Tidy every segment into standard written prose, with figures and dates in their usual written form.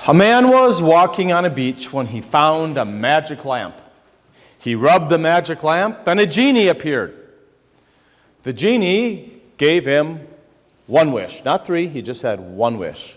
A man was walking on a beach when he found a magic lamp. He rubbed the magic lamp and a genie appeared. The genie gave him one wish, not three, he just had one wish.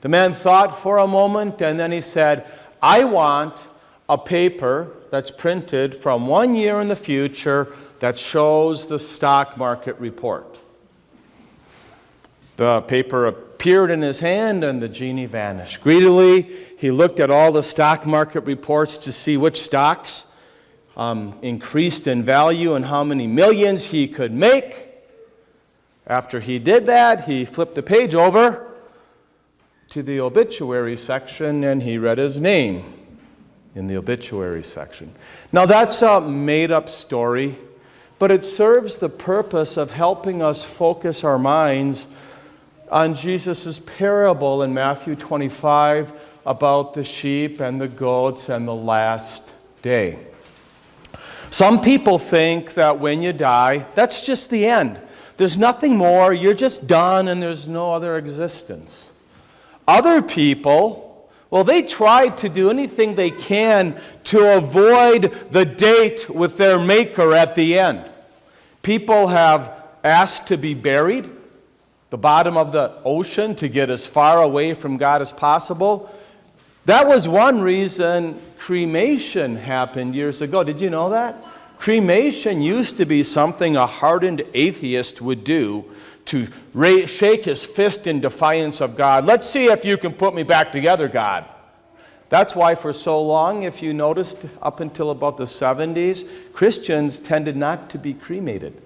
The man thought for a moment and then he said, I want a paper that's printed from 1 year in the future that shows the stock market report. The paper appeared in his hand and the genie vanished. Greedily, he looked at all the stock market reports to see which stocks increased in value and how many millions he could make. After he did that, he flipped the page over to the obituary section and he read his name in the obituary section. Now that's a made-up story, but it serves the purpose of helping us focus our minds on Jesus' parable in Matthew 25 about the sheep and the goats and the last day. Some people think that when you die, that's just the end. There's nothing more, you're just done and there's no other existence. Other people, well, they try to do anything they can to avoid the date with their Maker at the end. People have asked to be buried the bottom of the ocean to get as far away from God as possible. That was one reason cremation happened years ago. Did you know that? Cremation used to be something a hardened atheist would do to shake his fist in defiance of God. Let's see if you can put me back together, God. That's why for so long, if you noticed, up until about the 70s, Christians tended not to be cremated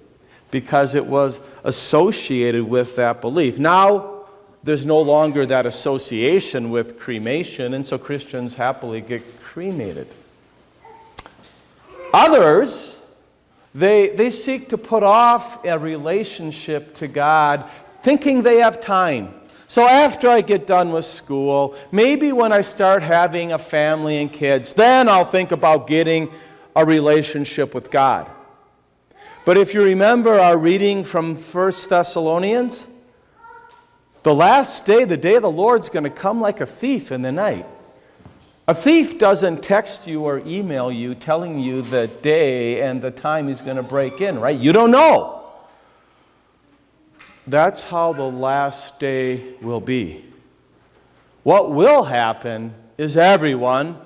because it was associated with that belief. Now, there's no longer that association with cremation, and so Christians happily get cremated. Others, they seek to put off a relationship to God, thinking they have time. So after I get done with school, maybe when I start having a family and kids, then I'll think about getting a relationship with God. But if you remember our reading from 1 Thessalonians, the last day, the day of the Lord's going to come like a thief in the night. A thief doesn't text you or email you telling you the day and the time he's going to break in, right? You don't know. That's how the last day will be. What will happen is everyone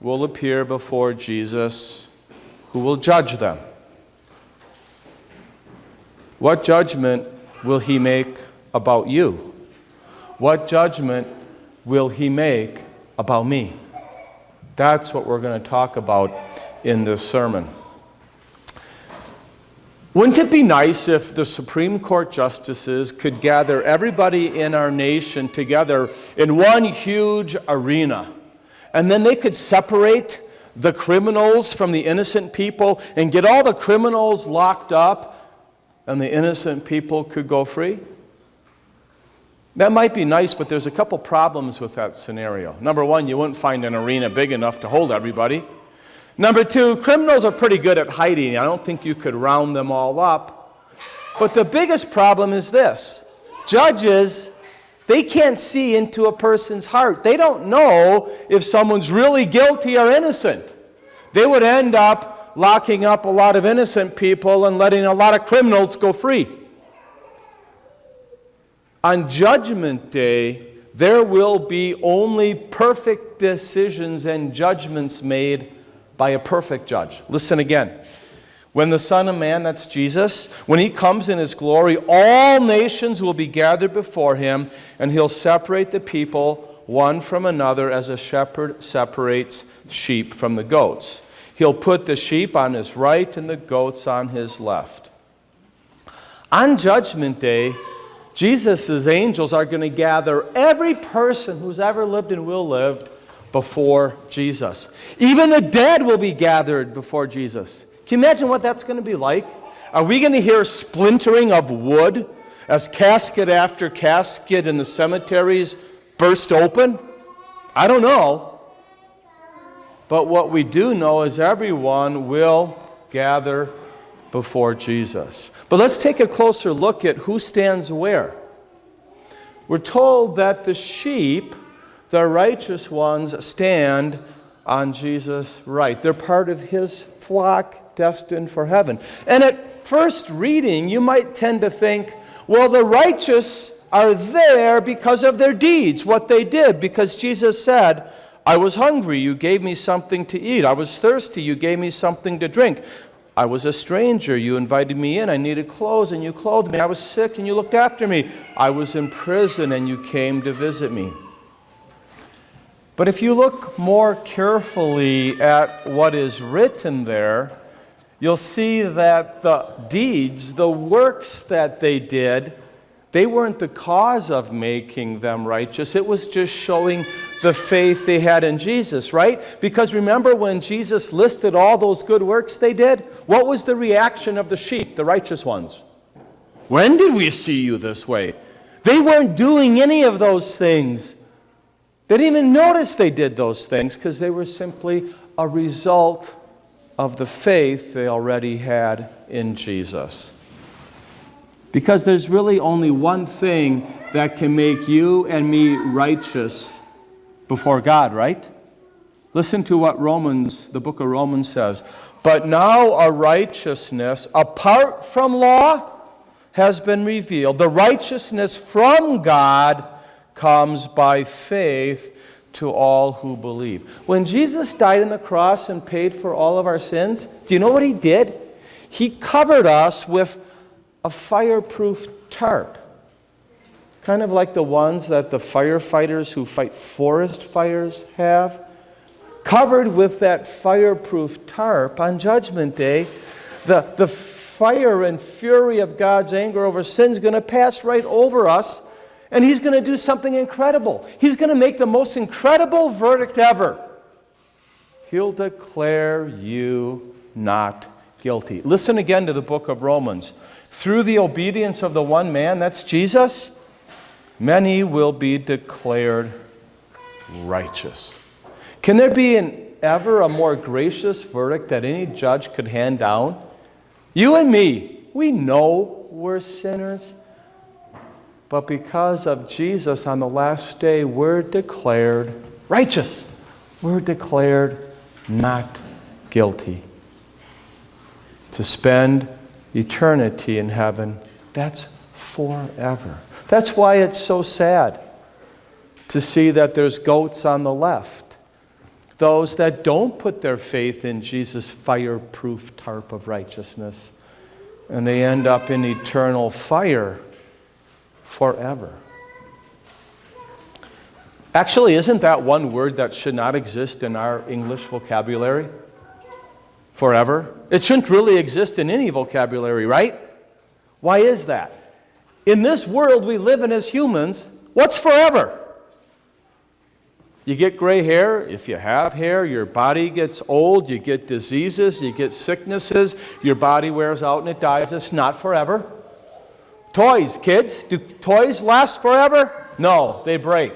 will appear before Jesus, who will judge them. What judgment will he make about you? What judgment will he make about me? That's what we're going to talk about in this sermon. Wouldn't it be nice if the Supreme Court justices could gather everybody in our nation together in one huge arena, and then they could separate the criminals from the innocent people and get all the criminals locked up and the innocent people could go free? That might be nice, but there's a couple problems with that scenario. Number one, you wouldn't find an arena big enough to hold everybody. Number two, criminals are pretty good at hiding. I don't think you could round them all up. But the biggest problem is this. Judges, they can't see into a person's heart. They don't know if someone's really guilty or innocent. They would end up locking up a lot of innocent people and letting a lot of criminals go free. On Judgment Day, there will be only perfect decisions and judgments made by a perfect judge. Listen again. When the Son of Man, that's Jesus, when he comes in his glory, all nations will be gathered before him, and he'll separate the people one from another as a shepherd separates sheep from the goats. He'll put the sheep on his right and the goats on his left. On Judgment Day, Jesus' angels are going to gather every person who's ever lived and will live before Jesus. Even the dead will be gathered before Jesus. Can you imagine what that's going to be like? Are we going to hear splintering of wood as casket after casket in the cemeteries burst open? I don't know. But what we do know is everyone will gather before Jesus. But let's take a closer look at who stands where. We're told that the sheep The righteous ones stand on Jesus' right. They're part of his flock destined for heaven. And at first reading, you might tend to think, well, the righteous are there because of their deeds, what they did, because Jesus said, I was hungry, you gave me something to eat. I was thirsty, you gave me something to drink. I was a stranger, you invited me in. I needed clothes, and you clothed me. I was sick, and you looked after me. I was in prison, and you came to visit me. But if you look more carefully at what is written there, you'll see that the deeds, the works that they did, they weren't the cause of making them righteous. It was just showing the faith they had in Jesus, right? Because remember when Jesus listed all those good works they did? What was the reaction of the sheep, the righteous ones? When did we see you this way? They weren't doing any of those things. They didn't even notice they did those things because they were simply a result of the faith they already had in Jesus. Because there's really only one thing that can make you and me righteous before God, right? Listen to what the book of Romans says. But now a righteousness apart from law has been revealed. The righteousness from God comes by faith to all who believe. When Jesus died on the cross and paid for all of our sins, do you know what he did? He covered us with a fireproof tarp. Kind of like the ones that the firefighters who fight forest fires have. Covered with that fireproof tarp on Judgment Day, the fire and fury of God's anger over sin is going to pass right over us. And he's going to do something incredible. He's going to make the most incredible verdict ever. He'll declare you not guilty. Listen again to the book of Romans. Through the obedience of the one man, that's Jesus, many will be declared righteous. Can there be ever a more gracious verdict that any judge could hand down? You and me, we know we're sinners. But because of Jesus on the last day, we're declared righteous. We're declared not guilty. To spend eternity in heaven, that's forever. That's why it's so sad to see that there's goats on the left. Those that don't put their faith in Jesus' fireproof tarp of righteousness. And they end up in eternal fire forever. Actually, isn't that one word that should not exist in our English vocabulary? Forever. It shouldn't really exist in any vocabulary, right? Why is that? In this world we live in as humans, what's forever? You get gray hair. If you have hair, your body gets old. You get diseases. You get sicknesses. Your body wears out and it dies. It's not forever. Toys, kids, do toys last forever? No, they break.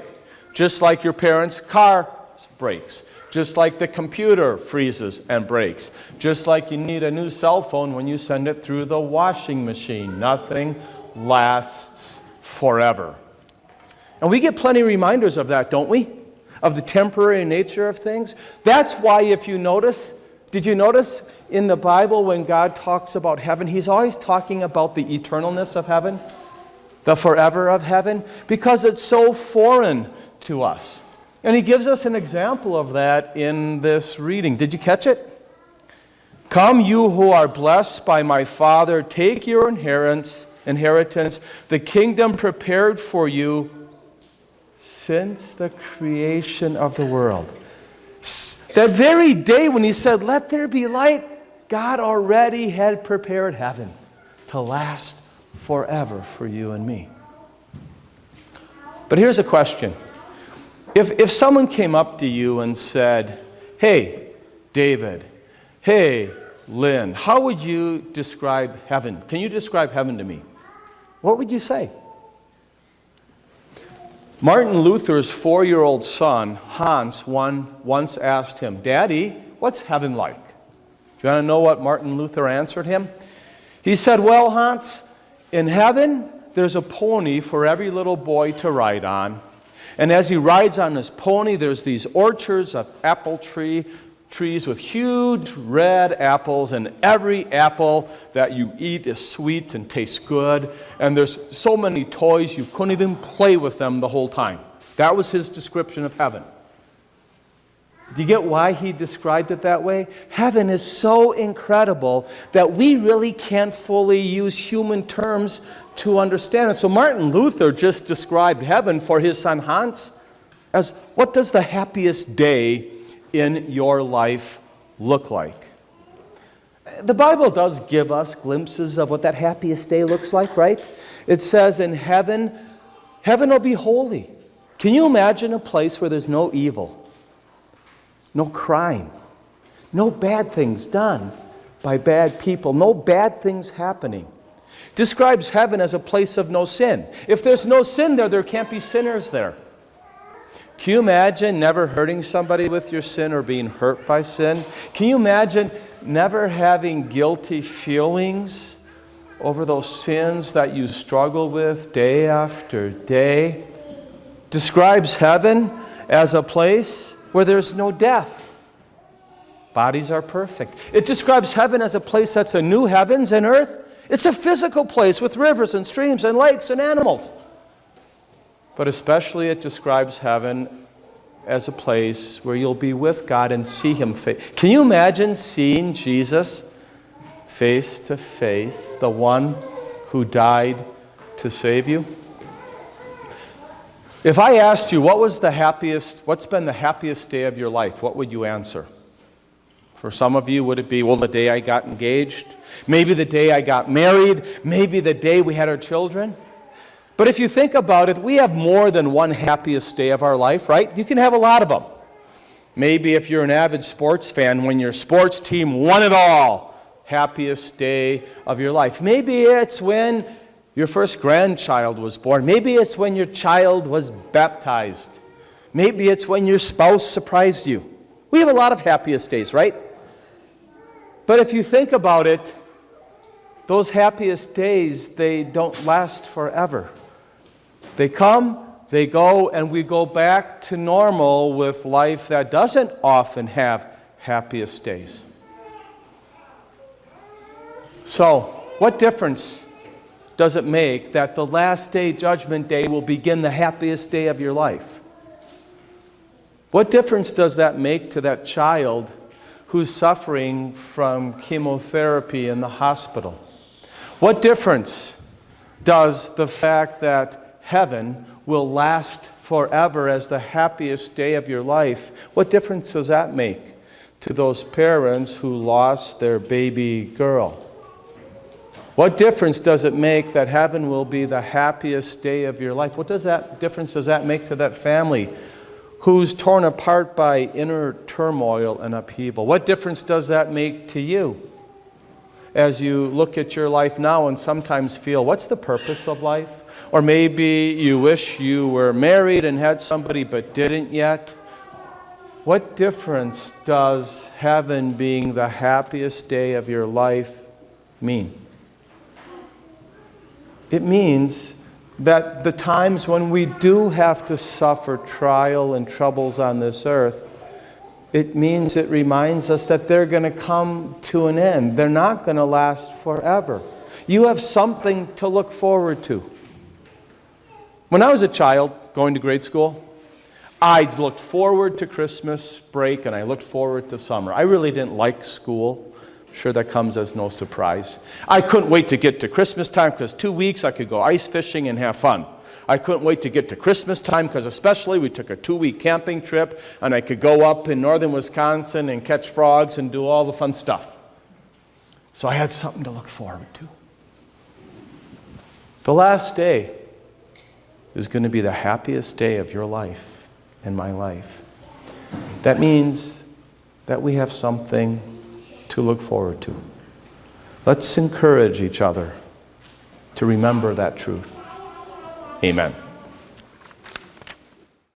Just like your parents' car breaks. Just like the computer freezes and breaks. Just like you need a new cell phone when you send it through the washing machine. Nothing lasts forever. And we get plenty of reminders of that, don't we? Of the temporary nature of things. That's why if you notice, did you notice in the Bible when God talks about heaven, he's always talking about the eternalness of heaven, the forever of heaven, because it's so foreign to us. And he gives us an example of that in this reading. Did you catch it? Come, you who are blessed by my Father, take your inheritance, the kingdom prepared for you since the creation of the world. That very day when he said, let there be light, God already had prepared heaven to last forever for you and me. But here's a question. If someone came up to you and said, hey, David, hey, Lynn, how would you describe heaven? Can you describe heaven to me? What would you say? Martin Luther's 4-year-old son, Hans, once asked him, Daddy, what's heaven like? Do you want to know what Martin Luther answered him? He said, well, Hans, in heaven, there's a pony for every little boy to ride on. And as he rides on his pony, there's these orchards of apple trees with huge red apples, and every apple that you eat is sweet and tastes good. And there's so many toys you couldn't even play with them the whole time. That was his description of heaven. Do you get why he described it that way? Heaven is so incredible that we really can't fully use human terms to understand it. So Martin Luther just described heaven for his son Hans as, what does the happiest day in your life look like? The Bible does give us glimpses of what that happiest day looks like, right? It says in heaven will be holy. Can you imagine a place where there's no evil? No crime, no bad things done by bad people, no bad things happening. Describes heaven as a place of no sin. If there's no sin there, there can't be sinners there. Can you imagine never hurting somebody with your sin or being hurt by sin? Can you imagine never having guilty feelings over those sins that you struggle with day after day? Describes heaven as a place where there's no death. Bodies are perfect. It describes heaven as a place that's a new heavens and earth. It's a physical place with rivers and streams and lakes and animals. But especially it describes heaven as a place where you'll be with God and see him face. Can you imagine seeing Jesus face to face, the one who died to save you? If I asked you what's been the happiest day of your life, what would you answer? For some of you, would it be, well, the day I got engaged? Maybe the day I got married? Maybe the day we had our children? But if you think about it, we have more than one happiest day of our life, right? You can have a lot of them. Maybe if you're an avid sports fan, when your sports team won it all, happiest day of your life. Maybe it's when your first grandchild was born. Maybe it's when your child was baptized. Maybe it's when your spouse surprised you. We have a lot of happiest days, right? But if you think about it, those happiest days, they don't last forever. They come, they go, and we go back to normal with life that doesn't often have happiest days. So, what difference does it make that the last day, Judgment Day, will begin the happiest day of your life? What difference does that make to that child who's suffering from chemotherapy in the hospital? What difference does the fact that heaven will last forever as the happiest day of your life, what difference does that make to those parents who lost their baby girl? What difference does it make that heaven will be the happiest day of your life? What difference does that make to that family who's torn apart by inner turmoil and upheaval? What difference does that make to you as you look at your life now and sometimes feel, what's the purpose of life? Or maybe you wish you were married and had somebody but didn't yet. What difference does heaven being the happiest day of your life mean? It means that the times when we do have to suffer trial and troubles on this earth, it reminds us that they're going to come to an end. They're not going to last forever. You have something to look forward to. When I was a child going to grade school, I looked forward to Christmas break and I looked forward to summer. I really didn't like school. I'm sure that comes as no surprise. I couldn't wait to get to Christmas time because 2 weeks I could go ice fishing and have fun. I couldn't wait to get to Christmas time because especially we took a 2-week camping trip and I could go up in northern Wisconsin and catch frogs and do all the fun stuff. So I had something to look forward to. The last day is going to be the happiest day of your life and my life. That means that we have something to look forward to. Let's encourage each other to remember that truth. Amen.